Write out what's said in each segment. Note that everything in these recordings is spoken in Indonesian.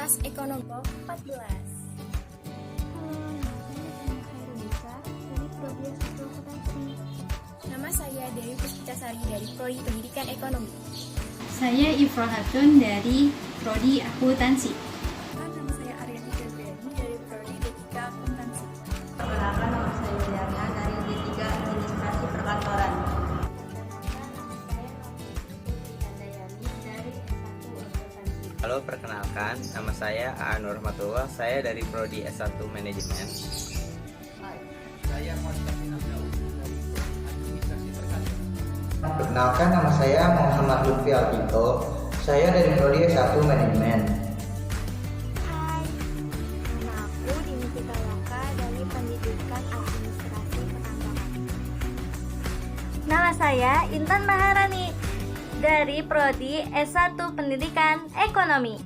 Fakultas Ekonomi 14. Nama saya Dewi Puspitasari dari Prodi Pendidikan Ekonomi. Saya Ifrah Hatun dari Prodi Akuntansi. Nama saya Aryani Febriani dari Prodi D3 Akuntansi. Perkenalkan, nama saya Yuliana dari D3 Administrasi Perkantoran. Halo, perkenalkan, nama saya Aan Rahmatullah, saya dari Prodi S1 Manajemen. Hai, saya Muhammad Abdul dari Administrasi Perkantoran. Perkenalkan, nama saya Muhammad Lutfi Altito, saya dari Prodi S1 Manajemen. Hai, nama aku Dimitita Laka dari Pendidikan Administrasi Perkantoran. Nama saya Intan Maharani dari Prodi S1 Pendidikan Ekonomi.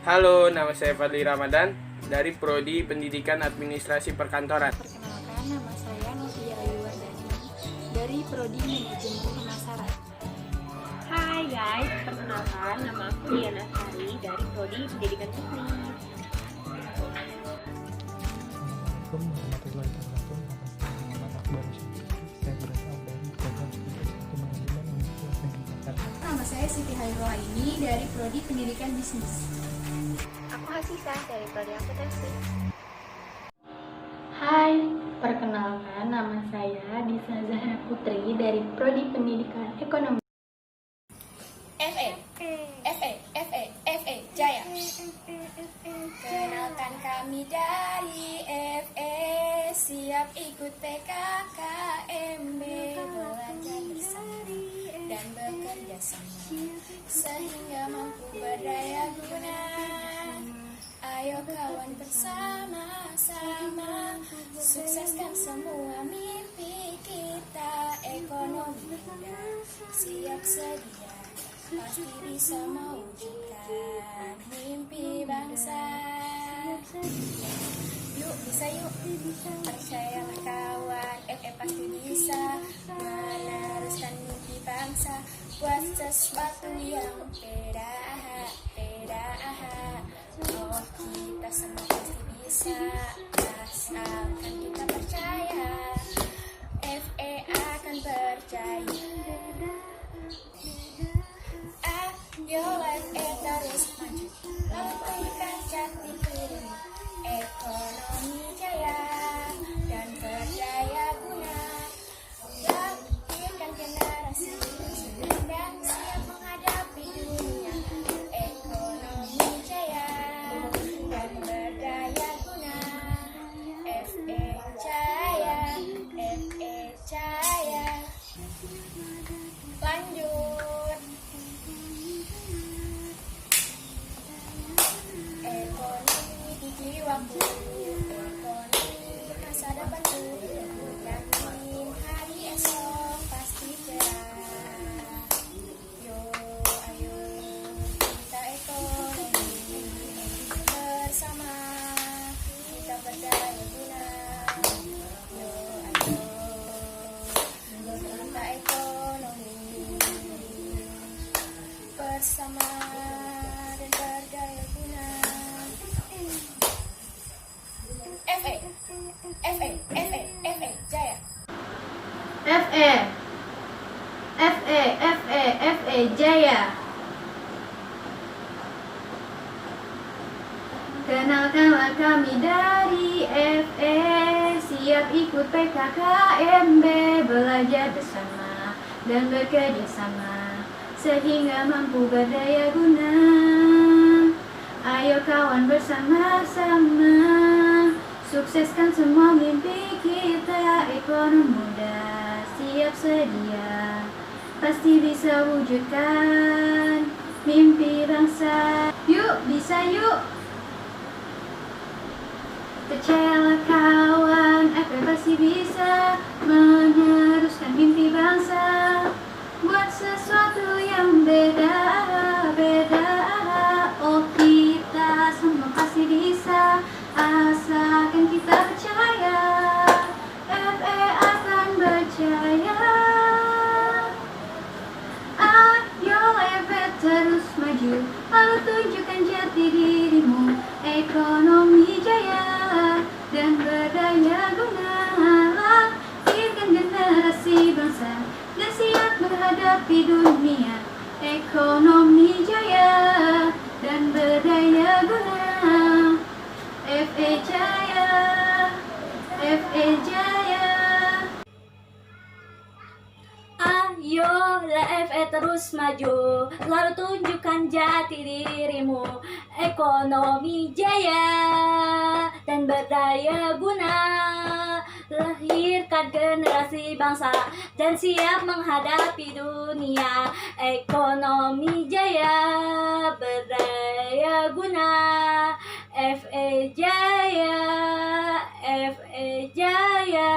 Halo, nama saya Fadli Ramadan dari Prodi Pendidikan Administrasi Perkantoran. Perkenalkan, nama saya Novia Ayuwardani dari Prodi Manajemen Pemasaran. Hai guys, perkenalkan, nama aku Diana Sari dari Prodi Pendidikan Teknik. Assalamualaikum warahmatullahi wabarakatuh. Nama saya Muhammad Akbar Syamsi. Saya berasal dari program studi S1 Manajemen Universitas Negeri Jakarta. Nama saya Siti Hairul Aini dari Prodi Pendidikan Bisnis. Aku Hasisah dari Prodi Akuntansi. Hai, perkenalkan, nama saya Disa Zahra Putri dari Prodi Pendidikan Ekonomi. FE Jaya. Kenalkan, kami dari FE, siap ikut PKKMB, belajar bersama dan bekerja sama sehingga mampu berdaya guna. Ayo kawan, bersama-sama sukseskan semua mimpi kita. Ekonomi muda siap sedia, pasti bisa mewujudkan mimpi bangsa. Yuk, bisa yuk, percayalah kawan, FE pasti bisa meneruskan mimpi bangsa. Buat sesuatu yang beda. Oh, kita semua pasti bisa, asalkan kita percaya. FE akan berjaya. Ayo FE terus maju, memberikan jati diri. Ekonomi jaya dan berdaya guna, lahirkan generasi dan siap menghadapi dunia. Ekonomi jaya dan berdaya guna. FE jaya, FE jaya. Lanjut. Ekonomi di jiwaku, ekonomi masa depanku, yakin hari esok pasti cerah. Yo, ayo kita ekonomi bersama, kita berdaya guna. Yo, ayo kita ekonomi bersama dan berdaya guna. FE Jaya. FE Jaya. Kenalkanlah kami dari FE, siap ikut PKKMB, belajar bersama dan bekerja sama sehingga mampu berdaya guna. Ayo kawan, bersama-sama sukseskan semua mimpi kita. Ekonomi muda siap sedia, pasti bisa wujudkan mimpi bangsa. Yuk, bisa yuk. Percayalah kawan, FE pasti bisa meneruskan mimpi bangsa. Buat sesuatu yang beda. Oh, kita semua pasti bisa, asalkan kita percaya. FE akan berjaya. Ayo FE terus maju, lalu tunjukkan jati dirimu. FE Jaya. Ayolah FE terus maju, lalu tunjukkan jati dirimu. Ekonomi jaya dan berdaya guna, lahirkan generasi bangsa dan siap menghadapi dunia. Ekonomi jaya, berdaya guna, FE Jaya, FE Jaya.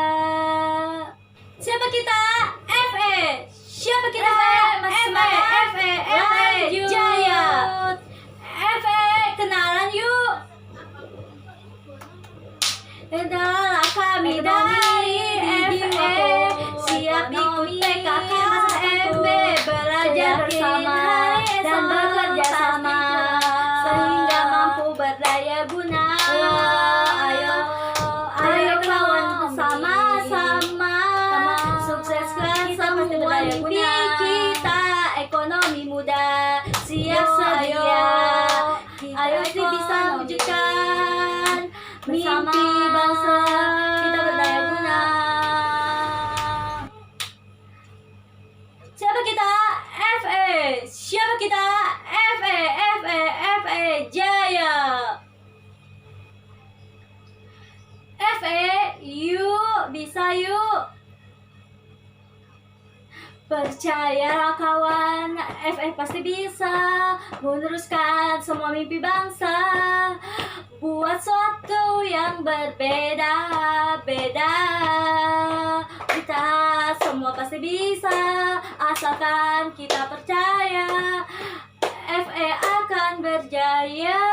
Siapa kita? FE. Siapa kita? FE Jaya. FE, kenalan yuk. Adalah kami dari FE, siap ikut PKKMB, belajar bersama dan bekerja sama sehingga mampu berdaya guna. Ayo kawan sama-sama sukseskan semua mimpi kita. Ekonomi muda siap sedia, ayo bisa wujudkan mimpi bangsa kita berdaya guna. Siapa kita? FE. Siapa kita? FE Jaya. FE, yuk, bisa yuk. Percayalah kawan, FE pasti bisa meneruskan semua mimpi bangsa. Buat suatu yang berbeda-beda. Kita semua pasti bisa, asalkan kita percaya. FE akan berjaya.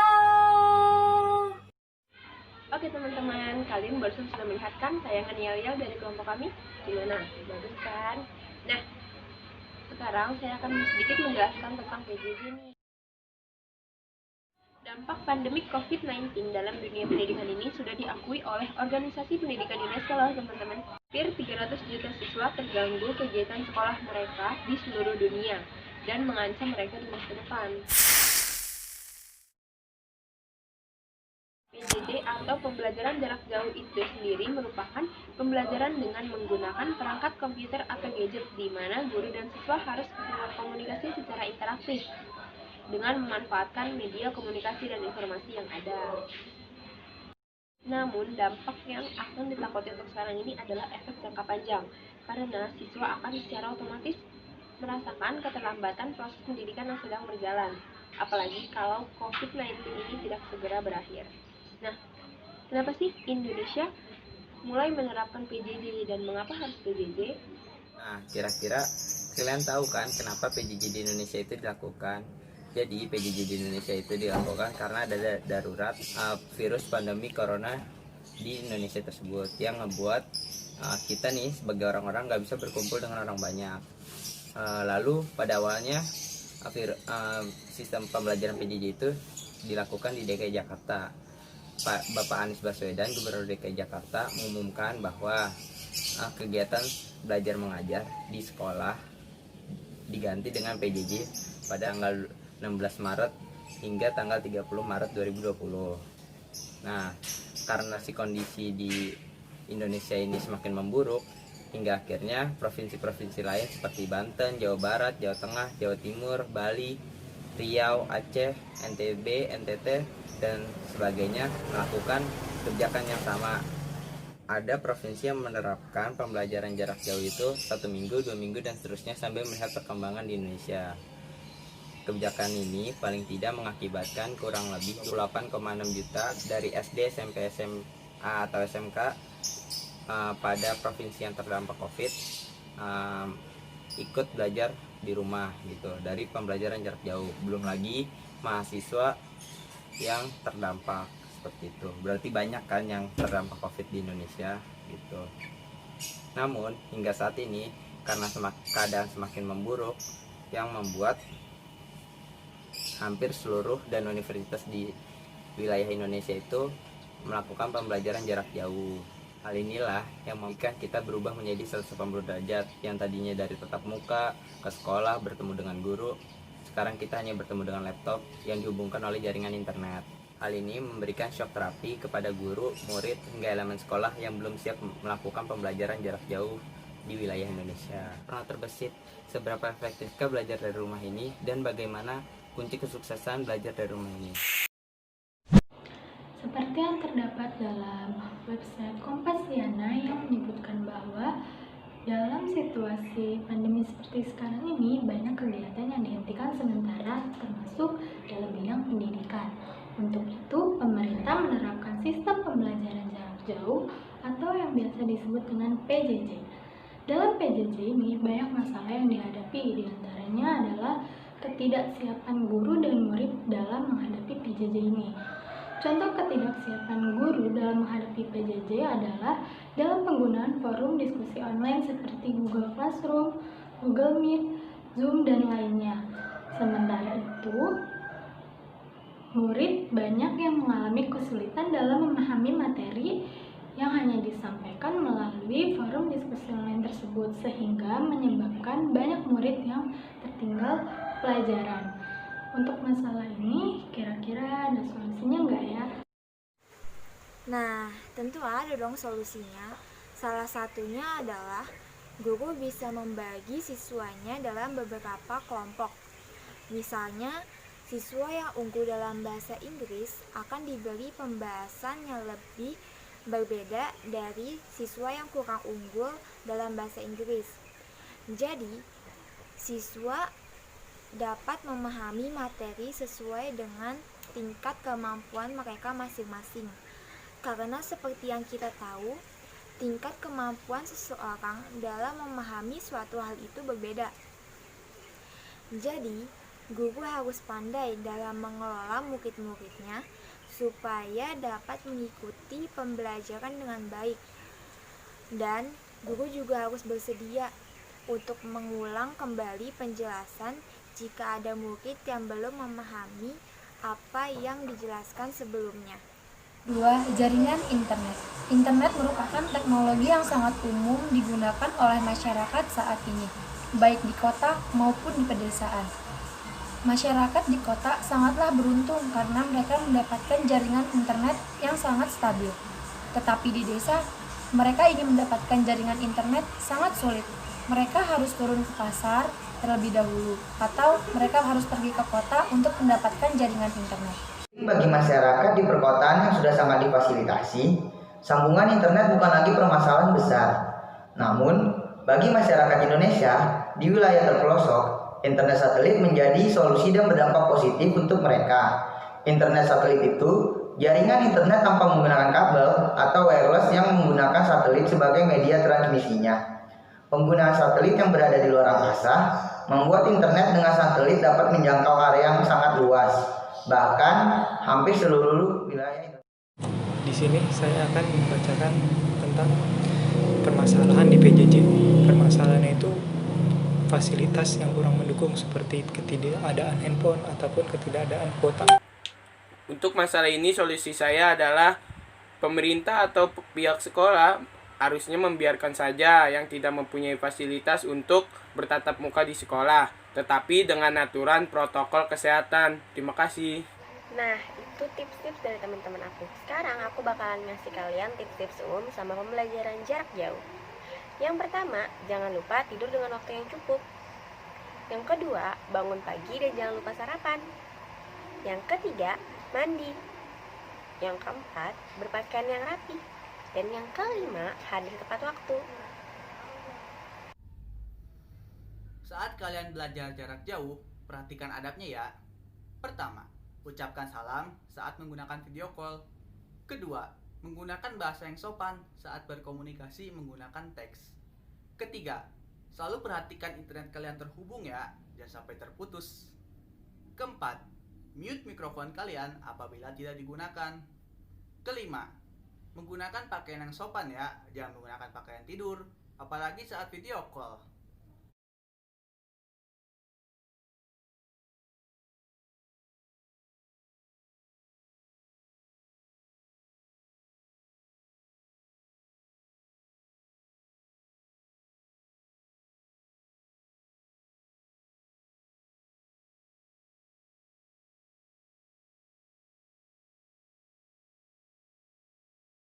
Oke teman-teman, kalian barusan sudah melihat kan tayangan yel-yel dari kelompok kami? Gimana? Bagus kan? Nah, sekarang saya akan sedikit menjelaskan tentang PJJ nih. Dampak pandemik COVID-19 dalam dunia pendidikan ini sudah diakui oleh Organisasi Pendidikan UNESCO loh teman-teman. Hampir 300 juta siswa terganggu kegiatan sekolah mereka di seluruh dunia dan mengancam mereka di masa depan. PJJ atau pembelajaran jarak jauh itu sendiri merupakan pembelajaran dengan menggunakan perangkat komputer atau gadget di mana guru dan siswa harus berkomunikasi secara interaktif dengan memanfaatkan media komunikasi dan informasi yang ada. Namun, dampak yang akan ditakuti untuk sekarang ini adalah efek jangka panjang, karena siswa akan secara otomatis merasakan keterlambatan proses pendidikan yang sedang berjalan, apalagi kalau COVID-19 ini tidak segera berakhir. Nah, kenapa sih Indonesia mulai menerapkan PJJ dan mengapa harus PJJ? Nah, kira-kira kalian tahu kan kenapa PJJ di Indonesia itu dilakukan? Jadi, PJJ di Indonesia itu dilakukan karena ada darurat virus pandemi corona di Indonesia tersebut yang ngebuat kita nih sebagai orang-orang nggak bisa berkumpul dengan orang banyak. Lalu pada awalnya sistem pembelajaran PJJ itu dilakukan di DKI Jakarta. Bapak Anies Baswedan, Gubernur DKI Jakarta, mengumumkan bahwa kegiatan belajar mengajar di sekolah diganti dengan PJJ pada tanggal 16 Maret hingga tanggal 30 Maret 2020. Nah, karena si kondisi di Indonesia ini semakin memburuk, hingga akhirnya provinsi-provinsi lain seperti Banten, Jawa Barat, Jawa Tengah, Jawa Timur, Bali, Riau, Aceh, NTB, NTT, dan sebagainya melakukan kebijakan yang sama. Ada provinsi yang menerapkan pembelajaran jarak jauh itu 1 minggu, 2 minggu, dan seterusnya sambil melihat perkembangan di Indonesia. Kebijakan ini paling tidak mengakibatkan kurang lebih 28,6 juta dari SD, SMP, SMA, atau SMK pada provinsi yang terdampak COVID ikut belajar di rumah gitu dari pembelajaran jarak jauh. Belum lagi mahasiswa yang terdampak seperti itu. Berarti banyak kan yang terdampak COVID di Indonesia gitu. Namun hingga saat ini karena keadaan semakin memburuk yang membuat hampir seluruh dan universitas di wilayah Indonesia itu melakukan pembelajaran jarak jauh. Hal inilah yang membuat kita berubah menjadi 180 derajat, yang tadinya dari tatap muka ke sekolah bertemu dengan guru, sekarang kita hanya bertemu dengan laptop yang dihubungkan oleh jaringan internet. Hal ini memberikan shock terapi kepada guru, murid, hingga elemen sekolah yang belum siap melakukan pembelajaran jarak jauh di wilayah Indonesia. Pernah terbesit seberapa efektifkah belajar dari rumah ini dan bagaimana kunci kesuksesan belajar dari rumah ini? Seperti yang terdapat dalam website Kompasiana yang menyebutkan bahwa dalam situasi pandemi seperti sekarang ini, banyak kegiatan yang dihentikan sementara, termasuk dalam bidang pendidikan. Untuk itu, pemerintah menerapkan sistem pembelajaran jarak jauh atau yang biasa disebut dengan PJJ. Dalam PJJ ini, banyak masalah yang dihadapi, diantaranya adalah ketidaksiapan guru dan murid dalam menghadapi PJJ ini. Contoh ketidaksiapan guru dalam menghadapi PJJ adalah dalam penggunaan forum diskusi online seperti Google Classroom, Google Meet, Zoom, dan lainnya. Sementara itu, murid banyak yang mengalami kesulitan dalam memahami materi yang hanya disampaikan melalui forum diskusi online tersebut, sehingga menyebabkan banyak murid yang tertinggal pelajaran. Untuk masalah ini, kira-kira ada solusinya nggak ya? Nah, tentu ada dong solusinya. Salah satunya adalah guru bisa membagi siswanya dalam beberapa kelompok. Misalnya, siswa yang unggul dalam bahasa Inggris akan diberi pembahasan yang lebih berbeda dari siswa yang kurang unggul dalam bahasa Inggris. Jadi, siswa dapat memahami materi sesuai dengan tingkat kemampuan mereka masing-masing. Karena seperti yang kita tahu, tingkat kemampuan seseorang dalam memahami suatu hal itu berbeda. Jadi, guru harus pandai dalam mengelola murid-muridnya supaya dapat mengikuti pembelajaran dengan baik. Dan guru juga harus bersedia untuk mengulang kembali penjelasan jika ada murid yang belum memahami apa yang dijelaskan sebelumnya. 2. Jaringan internet. Internet merupakan teknologi yang sangat umum digunakan oleh masyarakat saat ini, baik di kota maupun di pedesaan. Masyarakat di kota sangatlah beruntung karena mereka mendapatkan jaringan internet yang sangat stabil. Tetapi di desa, mereka ingin mendapatkan jaringan internet sangat sulit. Mereka harus turun ke pasar terlebih dahulu, atau mereka harus pergi ke kota untuk mendapatkan jaringan internet. Bagi masyarakat di perkotaan yang sudah sangat difasilitasi, sambungan internet bukan lagi permasalahan besar. Namun, bagi masyarakat Indonesia di wilayah terpelosok, internet satelit menjadi solusi dan berdampak positif untuk mereka. Internet satelit itu jaringan internet tanpa menggunakan kabel atau wireless yang menggunakan satelit sebagai media transmisinya. Penggunaan satelit yang berada di luar angkasa membuat internet dengan satelit dapat menjangkau area yang sangat luas, bahkan hampir seluruh wilayah Indonesia. Di sini saya akan membacakan tentang permasalahan di PJJ. Permasalahannya itu fasilitas yang kurang mendukung seperti ketidakadaan handphone ataupun ketidakadaan kuota. Untuk masalah ini solusi saya adalah pemerintah atau pihak sekolah harusnya membiarkan saja yang tidak mempunyai fasilitas untuk bertatap muka di sekolah, tetapi dengan aturan protokol kesehatan. Terima kasih. Nah, itu tips-tips dari teman-teman aku. Sekarang aku bakalan ngasih kalian tips-tips umum sama pembelajaran jarak jauh. Yang pertama, jangan lupa tidur dengan waktu yang cukup. Yang kedua, bangun pagi dan jangan lupa sarapan. Yang ketiga, mandi. Yang keempat, berpakaian yang rapi. Dan yang kelima, hadir tepat waktu. Saat kalian belajar jarak jauh, perhatikan adabnya ya. Pertama, ucapkan salam saat menggunakan video call. Kedua, menggunakan bahasa yang sopan saat berkomunikasi menggunakan teks. Ketiga, selalu perhatikan internet kalian terhubung ya, jangan sampai terputus. Keempat, mute mikrofon kalian apabila tidak digunakan. Kelima, menggunakan pakaian yang sopan ya, jangan menggunakan pakaian tidur, apalagi saat video call.